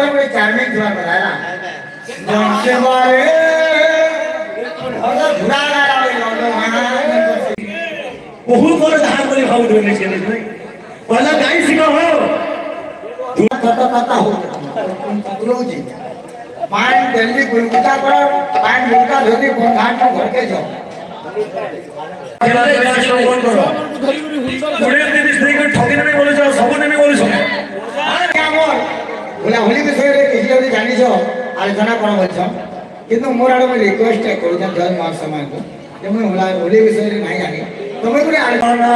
कोई कोई चार्मिंग थोड़ा बताया जैसे बारे और घुरा रहा है लोग बहुत बड़ा धार बोले भाव दोने चले भाई पहला गाई सिखा हो कता हो लोग जी पान दिल्ली गुलगुता पर पान गुलगुता धोती घाट को भर के जाओ चले जा चलो फोन करो पुणे दिन स्त्री को ठगे नहीं बोले जाओ सब नहीं बोले सो क्या मोर बोला होली विषय रे किसी जल्दी जानी छो आलोचना कोन बोल छो किंतु मोर आडो में रिक्वेस्ट है करू जन जय मार समाज को जे मैं होली विषय रे नहीं जानी तुम्हें कोई आलोचना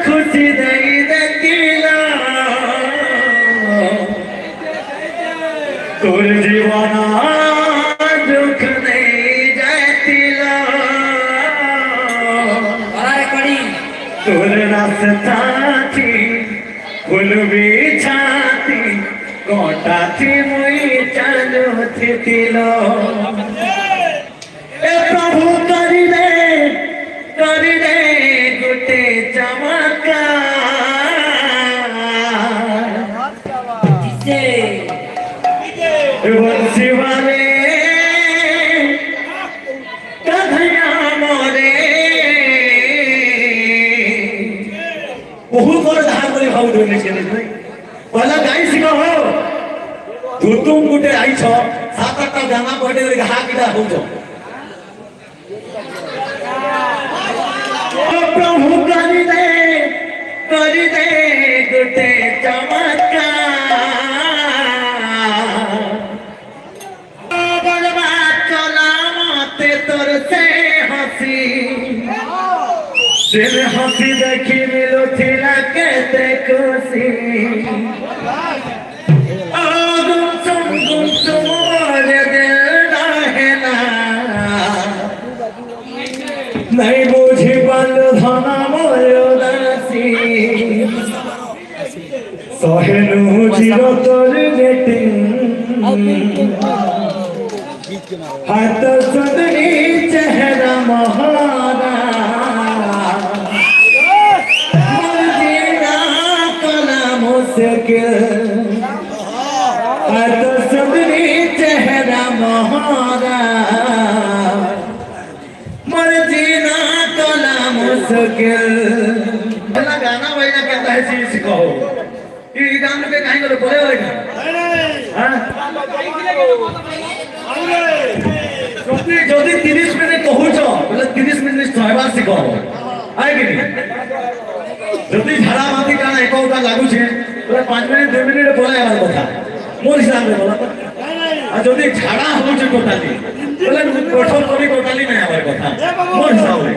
खुशी दई देतिला तोर जीवना दुख नहीं जातिला अरे कड़ी तोर रास्ता थी फूल बिछाती कोटा थी मुई चालू थी तिलो ए प्रभु करी दे गुटे चमत्कार बंसी वाले कन्हैया मोरे बहुत बड़ा धार बोले भाव दोने चले भाई पहला गाई सिखा हो तुम गुटे आई छो सात आठटा गाना पढ़े रे हा किदा हो जो प्रभु करी दे गुटे चमत्कार दिल हंसी देखी मिलो थिला कहते खुशी गुम मोरे दिल रहना नहीं बुझी बल धना मोरो दसी सोहेनु जीरो तोर बेटी हाथ सुंदरी चेहरा महारा हाथ सुंदरी चेहरा महारा मर जीना कला मुश्किल गाना बजना कहता है चीज सीखो ये गान पे कहीं बोले बोले যদি 30 মিনিট কহুছ বলে 30 মিনিট সহবা শিখ আই কি যদি ঝাড়া মাটি কানা একটা লাগুছে বলে 5 মিনিট 2 মিনিট বলে আমার কথা মোর হিসাবে বলা আর যদি ঝাড়া হচ্ছে টোটালি বলে কঠোর করি টোটালি নাই আমার কথা মোর হিসাবে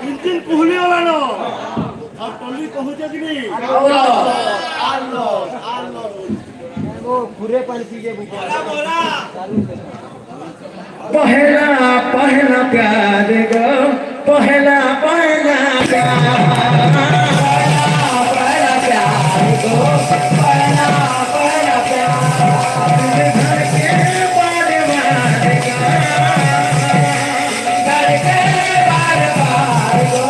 ইঞ্জিন কুহলি হলানো আর টলি কহুছে কি নি আল্লাহ वो पूरे पर पीजे बोला पहला पहला प्यार गो पहला पहला प्यार गो पहला पहला प्यार घर के बार बार घर के बार बार गो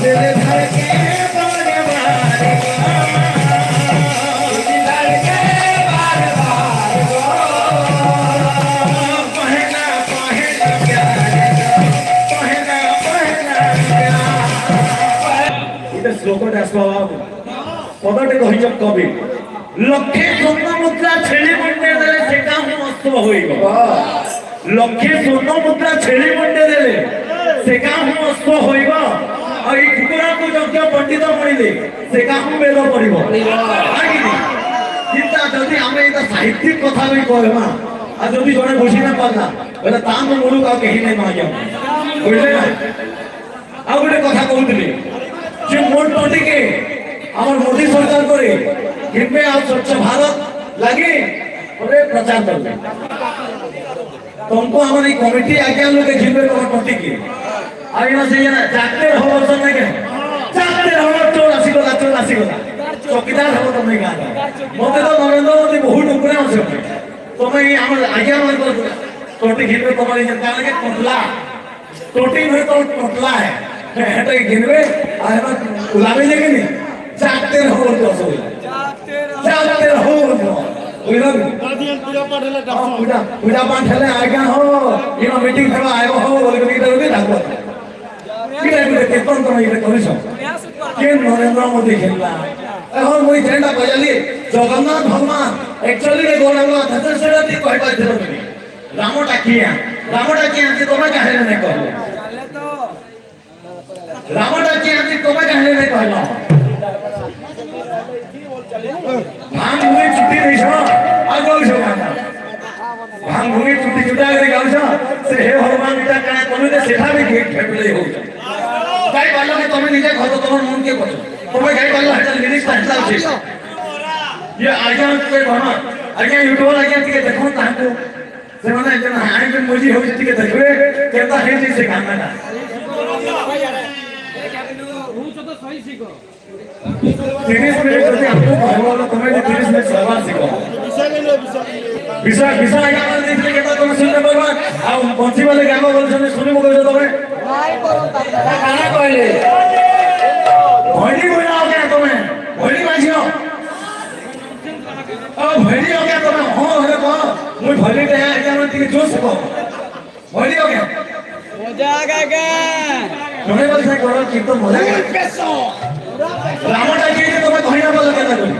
दिल घर के बार बार श्लोकटा पदटे कही कवि लक्षे स्वर्ण मुद्रा छेली मंडे देले सेटा हूं अस्तव होइबो लक्षे स्वर्ण मुद्रा छेली मंडे देले सेका हूं अस्तव होइबो आ ई कुकुरा को यज्ञ पंडित पढिले सेका हूं वेद पढिबो आगिनी चिंता जदी हमें इता साहित्यिक कथा भी कहमा आ जदी जने बुझी ना पाला बोले ताम मुलु का कहि नै मागियो बुझले ना आ गोटे कथा कहउतली যে মোট পার্টিকে আমার মোদি সরকার করে কিনবে আর স্বচ্ছ ভারত লাগে ওরে প্রচার করবে तुमको हमारी कमिटी आगे हम लोग जिम्मे तुम्हारे पार्टी की आगे ना चाहिए ना जाते हो और सब नहीं जाते हो चोर आसिगोला चौकीदार हो तुम नहीं गाना मोदी तो नरेंद्र मोदी बहुत ऊपर है उसे तुम्हें ये हमारे आगे हमारे को टोटी जिम्मे तुम्हारी जनता लगे टोटला टोटी में तो टोटला है तो ये गिनवे आज हम गुलाबी लेके नहीं जाते रहो तो बुझल गार्जियन पूजा पाठ हेले डाकू पूजा पूजा पाठ हेले आज्ञा हो इनो मीटिंग फेवा आयो हो बोले कि इधर डाको कि टाइम कीर्तन तो इधर करिस के नरेंद्र मोदी खेलला এখন মই যেটা কইলি জগন্নাথ ভগবান एक्चुअली रे गोलावा धतसेरा ती कहै पाइथिलो नी रामटा किया कि तोमे काहे नै कहले रामटा किया कि तोमे काहे नै कहलो भांग हुई छुट्टी नहीं छो आ गौ छो भांग हुई छुट्टी छुटा करे गौ छो से हे भगवान इटा काहे तोमे से सेठा भी गेट फेटले हो काई बालो के तोमे निजे घर तोमर मन के बचो तोमे काई बालो हटा लिरिक्स हटा छे ये आज्ञा के बना आज्ञा यूट्यूब आज्ञा के देखो ताको से माने जन हाई के मोजी हो जति के देखबे केता हे जी से गाना ना 30 मिनट যদি আপনি ভালো তুমি 30 মিনিট সবার শিখো বিশা গান দেখলে কেটা তুমি শুনতে পারবা আর পঞ্চি वाले গান বলছেন শুনিব কইছো তুমি নাই করো তা গানা কইলে ভয়নি কইলা ওকে তুমি ভয়নি মাঝিও भैरी हो गया तो मैं हो अरे वाह मुझे भैरी ते है क्या मैं तेरे जोश को भैरी हो गया मजा आ गया तुम्हें बोल से करो कि तो मजा आ गया रामटा जी तो मैं भैया बोल के ना बोली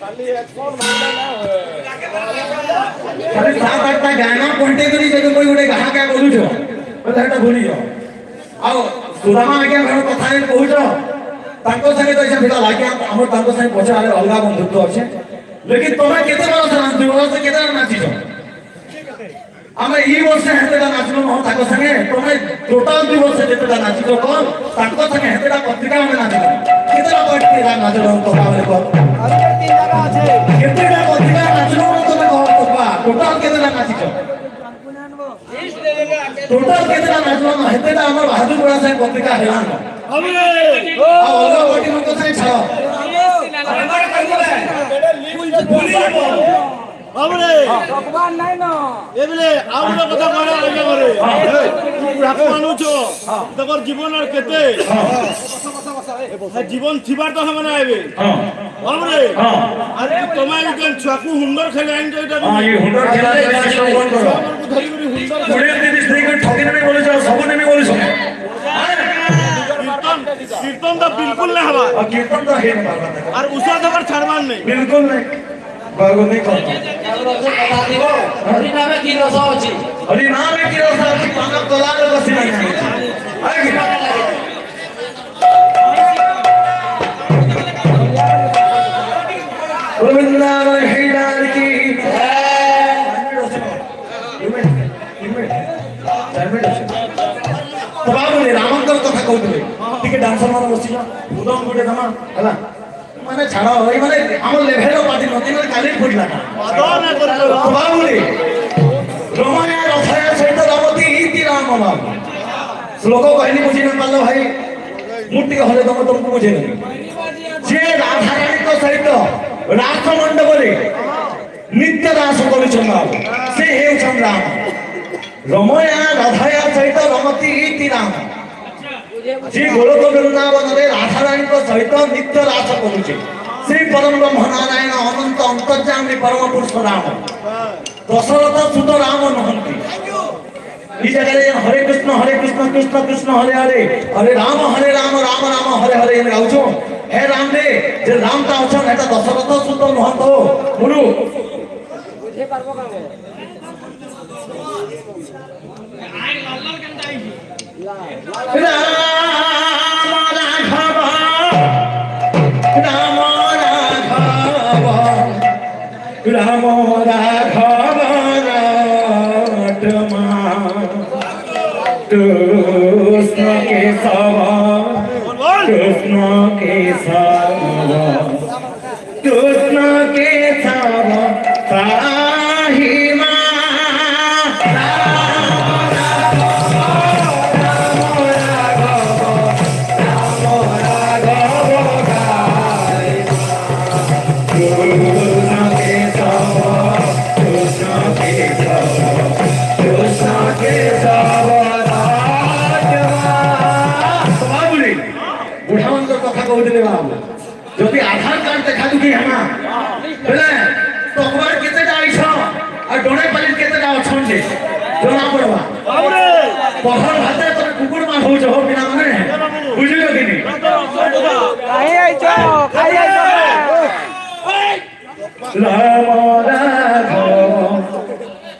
खाली हेडफोन मारना ना खाली सात आठ ता गाना कोंटे करी जब कोई उडे गाना क्या बोलू छो बोले हटा भूली जाओ आओ सुदामा आगे घर कथा ने कहू तांको संगे तो ऐसा भिड़ा लागे हमर तांको संगे पछा आले अलगा बंधुत्व अछि लेकिन तोमे केते बड़ा नाच दियो से केते नाची छो हम ई वर्ष हेतेला नाचलो हम तांको संगे तोमे टोटल 2 वर्ष जेतेला नाची छो कोन तांको संगे हेतेला पत्रिका में नाचलो केतेला पत्रिका नाचलो तो पावे को अरे 3 जगह আছে केतेला पत्रिका नाचलो तोमे कहो तो बा टोटल केतेला नाची छो टोटल केतेला नाचलो हेतेला हमर बहादुर बड़ा से पत्रिका हेलान हमरे अलगा पार्टी मन को से छाओ हमरे भगवान নাই ন এবেলে আউলা কথা করা লাগে করে বুড়া মানু ছো তকর জীবন আর কেতে জীবন থিবার তো হবে না এবে हमरे আর তোমার কেন ছাকু হুন্ডর খেলে আইন এটা हां ये हुंडर खेला है संबंध करो ধরি ধরি হুন্ডর पुढे दिस नहीं कर ठोके नहीं बोले जाओ सब नहीं बोले सो कीर्तन तो बिल्कुल नहीं हवा और कीर्तन तो है नहीं और उसा धकर छड़वान नहीं बिल्कुल नहीं बागो नहीं करता হরি নামে কি রস আছে हरि नाम है कि रसा की मानव तोला रे बसी नहीं आएगी वृंदावन हिडार की तो बाबू ने रामंकर कथा कहउतले ठीक डांसर मान बसी जा उदम गुटे धमा हला माने छाड़ा होई माने हमर लेभेल पार्टी नदी में काली फुटला मदन कर बाबू ने रमाया रथया सहित रामती इति राम नाम श्लोक कहनी बुझी न पालो भाई मूर्ति हले तुमको बुझे नहीं जे राधा रानी को सहित रास मंडपरे नित्य दास करिछन से हेउछन राम रमया राधाया सहित रमती इति राम जी गोलोक वृंदावन रे राधा रानी को सहित नित्य रास करुछे श्री परम ब्रह्म नारायण अनंत अंतर्यामी परम पुरुष राम दशरथ सुत राम नहंती ई जगह रे हरे कृष्ण कृष्ण कृष्ण हरे हरे हरे राम राम राम हरे हरे इन गाउछो हे राम रे जे राम ता अछन एटा दशरथ सुत नहंत गुरु বুঝে পারবো কামে राम राघव राटमा कृष्ण के सवा कृष्ण के सवा ताही बुढ़ा मन कथा कहते बाबू जदि आधा आधार कार्ड देखा दुखी है ना बोले तो अखबार कितने का आइछ और डोने पाली कितने का अछन जे जोना पड़वा बाबरे पहर भाते तो कुकुर मान हो जो बिना माने बुझिलो कि नहीं खाई आइछो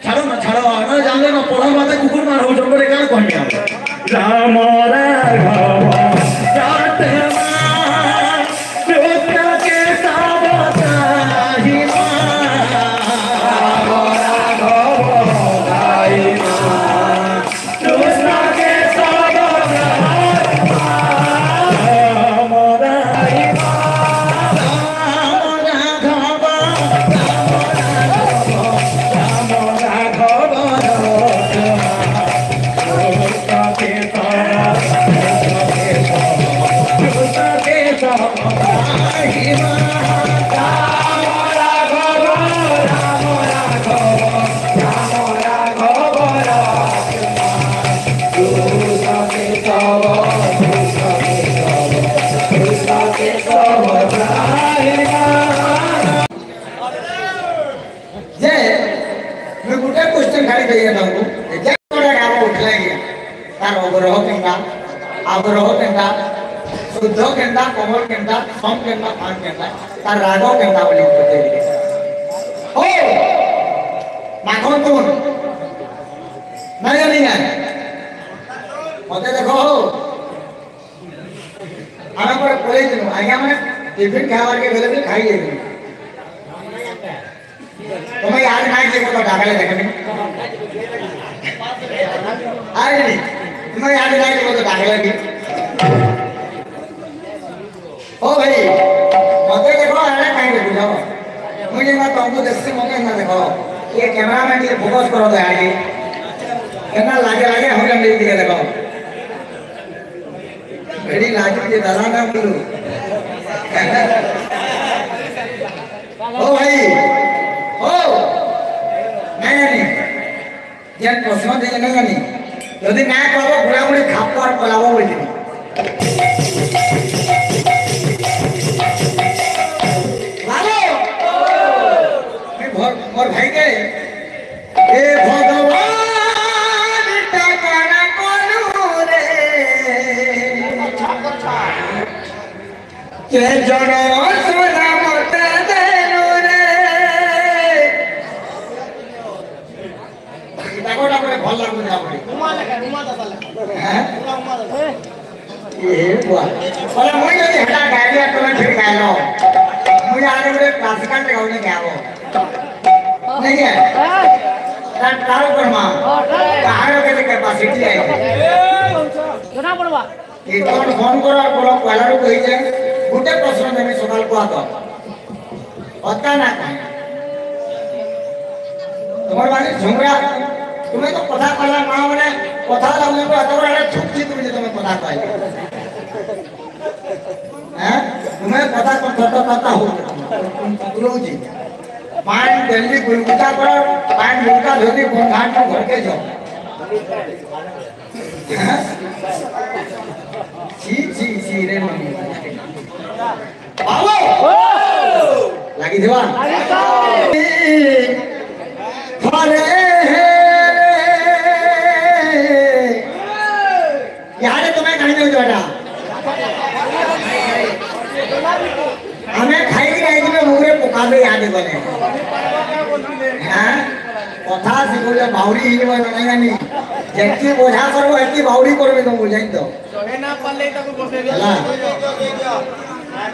छाड़ो ना जानले ना पहर भाते कुकुर मान हो जो बोले का कहनी राम राघव जाते आग्रह केंदा शुद्ध केंदा कोमल केंदा सम केंदा फान केंदा तार राग केंदा बोली पते ओ माखन तुम नहीं है मते देखो आमे पर कोले दिनु आज्ञा माने टिफिन खावार के बेले भी खाई ले तुम्हें याद नहीं देखो तो डागले देखने अरे नहीं तुम्हें याद नहीं देखो तो डागले भी ओ भाई मते देखो अरे कहीं देखो जाओ मुझे ना तुमको देखते मौके ना देखो ये कैमरामैन ये फोकस करो तो यार ये कितना लागे हम जब नहीं दिखे देखो बड़ी लाजू के दादा ना बोलूं ओ भाई ओ नहीं जन प्रश्न दे नहीं यदि ना करो बुढ़ा बुढ़ी खाप और पलावो बोली मोर भाई के ए भगवान टकरा कोनु रे के जनो सोना मते देनु रे ताकोटा करे भल लागु जा पड़ी उमा दादा ए बुआ बोला मोई जदी हटा गाड़िया तोला ठीक गायलो मुझे आगे बड़े क्लासिकल पे गाउने गावो नहीं है तारो परमा कहां के कैपेसिटी है जोना पड़वा ये कौन फोन करो और बोलो पहला रो कहि जाए गुटे प्रश्न देने सवाल को आतो पता ना तुम्हारे बारे झुमरा तुम्हें तो पता कला मां माने कथा लाउने को अतरा रे छुपची तुम जे तुम्हें पता पाई हैं तुम्हें पता पता हो तुम गुरुजी पान जल्दी गुलगुता करो पान गुलका धोती घाट को घर के जाओ सी रे मम्मी आओ लगी देवा अरे यार तुम्हें कहीं नहीं बेटा हमें खाई नहीं कि मुगरे पुकारे याद बने हां कथा सिखोले बावड़ी हिलवा नहीं जानी जेती बोझा करबो एती बावड़ी करबे तो बुझाई तो चढ़े ना पल्ले तक बसे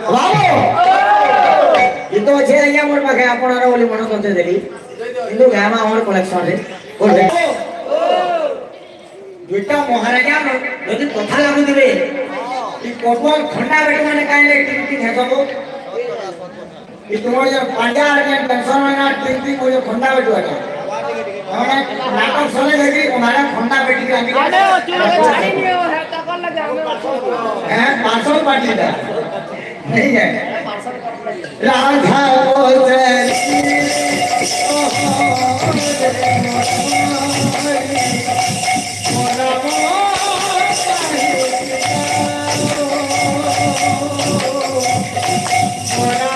बाबू ये तो छे आया मोर पाखे आपनारा बोली मन करते देली কিন্তু গামা আমার কালেকশন রে করবে দুইটা মহারাজা যদি কথা লাগু দিবে এই কবল খন্ডা বেট মানে কাইলে টিটি হেতবো এই তোমার যে পাঁজা আর টেনশন হয় না টিটি কো যে খন্ডা বেট আছে মানে নাটক চলে দেখি ওনারা খন্ডা বেটি আমি আরে ও চুরে ছাড়ি নিও है तकर लगे हैं पार्सल पार्टी था नहीं है राधा बोले What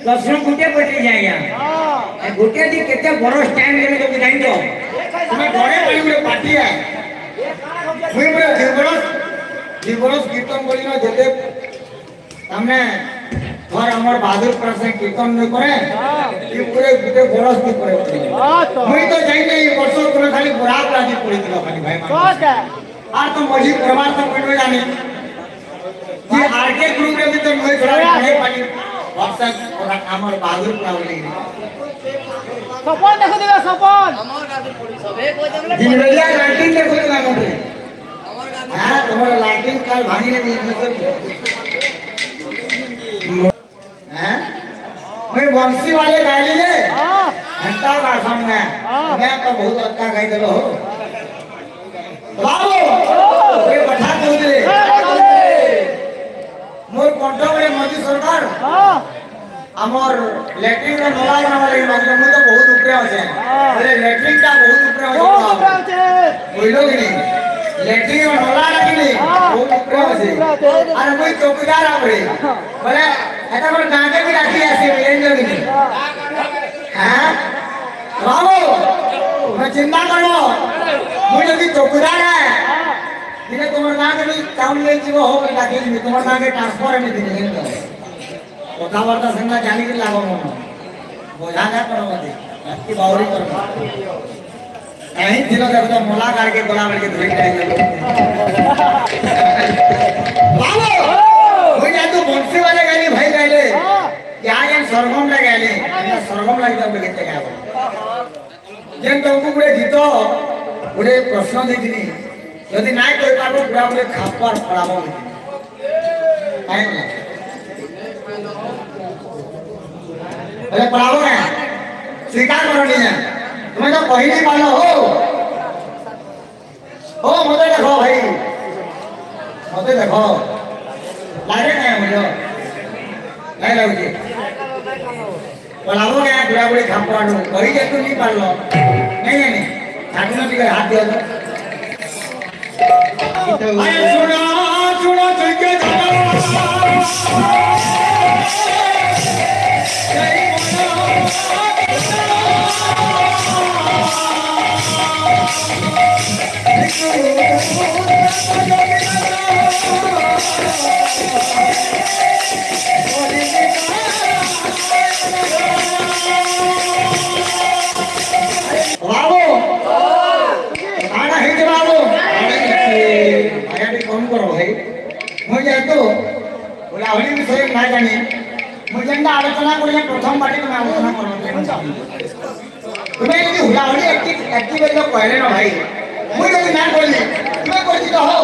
प्रश्न गुटे पटे जाएगा गुटे दी केते बड़ स्टैंड लेने को जाइन तो तुम्हें घरे पड़ी गुटे पार्टी है मुई पूरा जीवरस कीर्तन बोली ना जते हमने घर हमर बहादुर प्रसाद कीर्तन न करे ये पूरे गुटे बरस की करे मुई तो जाइन नहीं वर्ष तुम्हें खाली बुराक लागी पड़ी दिलो खाली भाई मान आर तो मजी प्रमाण तो कोई जाने ये आरके ग्रुप रे भी तो मुई थोड़ा पढ़े पानी व्हाट्सएप और हमर बहादुर प्रावली सपन देखो दिबे सपन जिनरिया लाइटिंग देखो दिबे हमरे हां तुम्हारा लाइटिंग काल भागी ने हां मैं वंशी वाले गाली ले घंटा का सामने मैं तो बहुत अच्छा गाई देलो हो बाबू ये बैठा दो दे मोर कंठ में मोदी सरकार हमर लैट्रिन रे नला बना वाले मतलब मु तो बहुत ऊपर আছে अरे लैट्रिन का बहुत ऊपर আছে बोलो कि नहीं लैट्रिन और नला लगी बहुत ऊपर আছে अरे कोई चौकीदार आपरे बोले ऐसा पर गांव के भी राखी ऐसे मिलें जो नहीं हां बाबू मैं चिंता करो मुझे भी चौकीदार है दिने तुम्हारे नाम के टाउन ले जीवो हो के लागे नहीं तुम्हारे नाम के ट्रांसफर में दिने तो कथा वार्ता संगा जाने के लागो मन बोझा ना करो मते की बावरी करो नहीं दिनो देखो तो मोला करके बोला बोल के धोई जाएगा बाबू हो जा तू बंसी वाले गाली भाई गाले क्या ये सरगम ले गाले सरगम लग जाओ बेटे क्या जेन तुमको गुडे गीतो गुडे प्रश्न देखिनी यदि नाय कोई पाबो पूरा पूरे खापर पड़ाबो काहे ना अरे पड़ाबो ना स्वीकार करो नहीं है तुम्हें तो कहीं नहीं पालो हो मुझे देखो भाई मुझे देखो लागे ना मुझे नहीं लगती पड़ाबो ना पूरा पूरे खापर कहीं जे तू नहीं पालो नहीं ठाकुर जी के हाथ दियो अरे सुना सुना चल के बाबू आना है के बाबू कौन करो भाई मुझे तो बोला होली विषय ना जानी मुझे ना आलोचना करले प्रथम बाटी में आलोचना करो तुम्हें यदि हुला होली एक्टिव लोग कहले ना भाई मुझे यदि ना बोलले तुम्हें कोई तो हो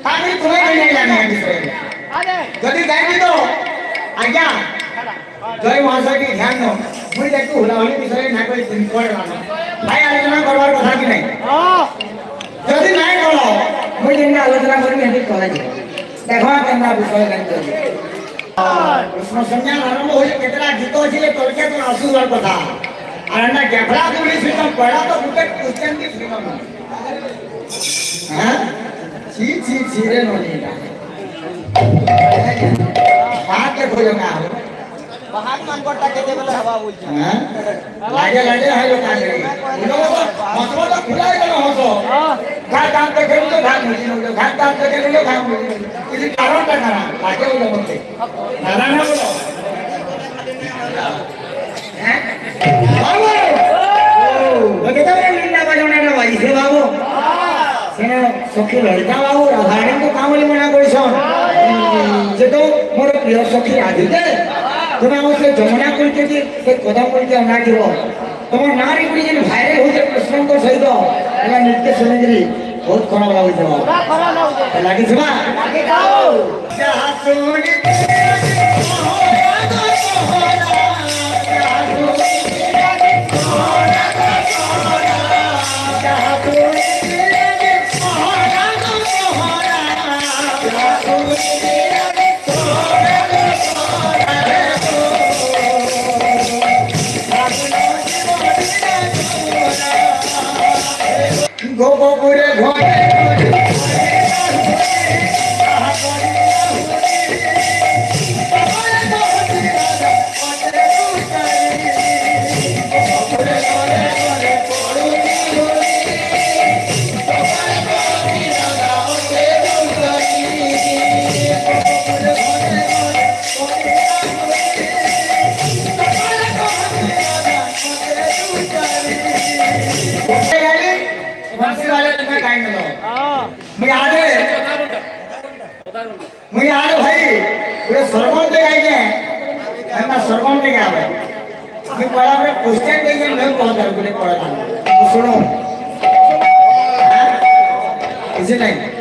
ताकि तुम्हें नहीं जाने है विषय यदि जानी तो आज्ञा जय महाशय की ध्यान दो मुझे देखो हुला होली विषय ना कोई पड़ रहा भाई आलोचना करवार कथा की नहीं যদি নাই করো মই যেন আলোচনা করি হেতি করা যায় দেখো কেনরা বিষয় জানতে প্রশ্ন সংজ্ঞা আরম্ভ হইলে কেতরা গীত ছিলে তোরকে তো আসুবার কথা আর না গেফলা পুলিশ সিস্টেম পড়া তো গুটে কোশ্চেন কি সিস্টেম হ্যাঁ ছি রে ননি বাত দেখো না बाहर नंबरটা কেটে বলে হবা বলছি হ্যাঁ লাগে হয় লোক আগে মতলব তো খুলাই গেল হতো ঘাট কাম থেকে তো ঘাট মুজি নলো ঘাট কাম থেকে নলো ঘাট মুজি ఇది কারণটা না লাগে বলে বলতে না না বলো হ্যাঁ বাবু ওকে তো লিন্ডা বাজনাটা বাজিছে বাবু সেনা সখী ললিতা বাবু রাধারানী তো কামলি মনা করিছন যে তো মোর প্রিয় সখী আদিতে তুমি আমাকে যমুনা কইতে যে কদম কইতে না দিব তোমার নারী গুলি যেন ভাইরাল হইছে প্রশ্নন্ত সহিত এলা নৃত্য শুনেছিলি বহুত খারাপ লাগুছে লাগিছে না লাগে দাও যাহা শুনি গোপপুরে ঘরে ঘরে मुझे आलो भाई पूरे सरगम पे आई है हम ना सरगम पे आवे मैं पढ़ा में क्वेश्चन के लिए मैं बहुत डर के पढ़ा था सुनो इसे नहीं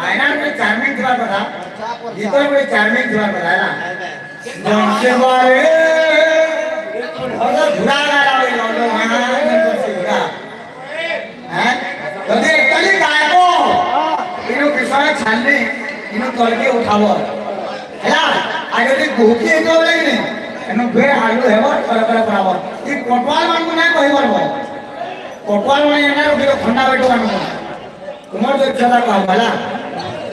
आयना में चार्मिंग जुबान बता जितना कोई चार्मिंग जुबान बताया जंसे वाले और भुरा लगा हुआ लोग यहाँ जंगल से भुरा हैं तो देख कली गाय को इन्हों किसान छानने इन्हों तोड़ के उठाओ है ना आगे तो भूखी है तो नहीं इन्हों भेड़ आलू है वो पर बराबर ये कोटवाल मान को नहीं कोई बार वो कोटवाल मान ये ना उधर खंडा बैठो मान को तुम्हारे तो इच्छा था भला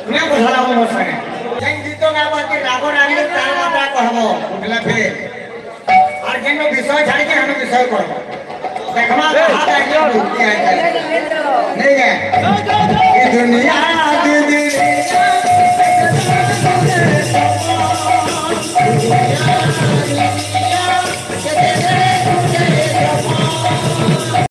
तुम्हें कुछ हला हो सके जंग जीतो का बात राघो रानी तार माता कहबो उठला फे और जेनो विषय छाड़ के हम विषय करबो देखमा हाथ आके नहीं है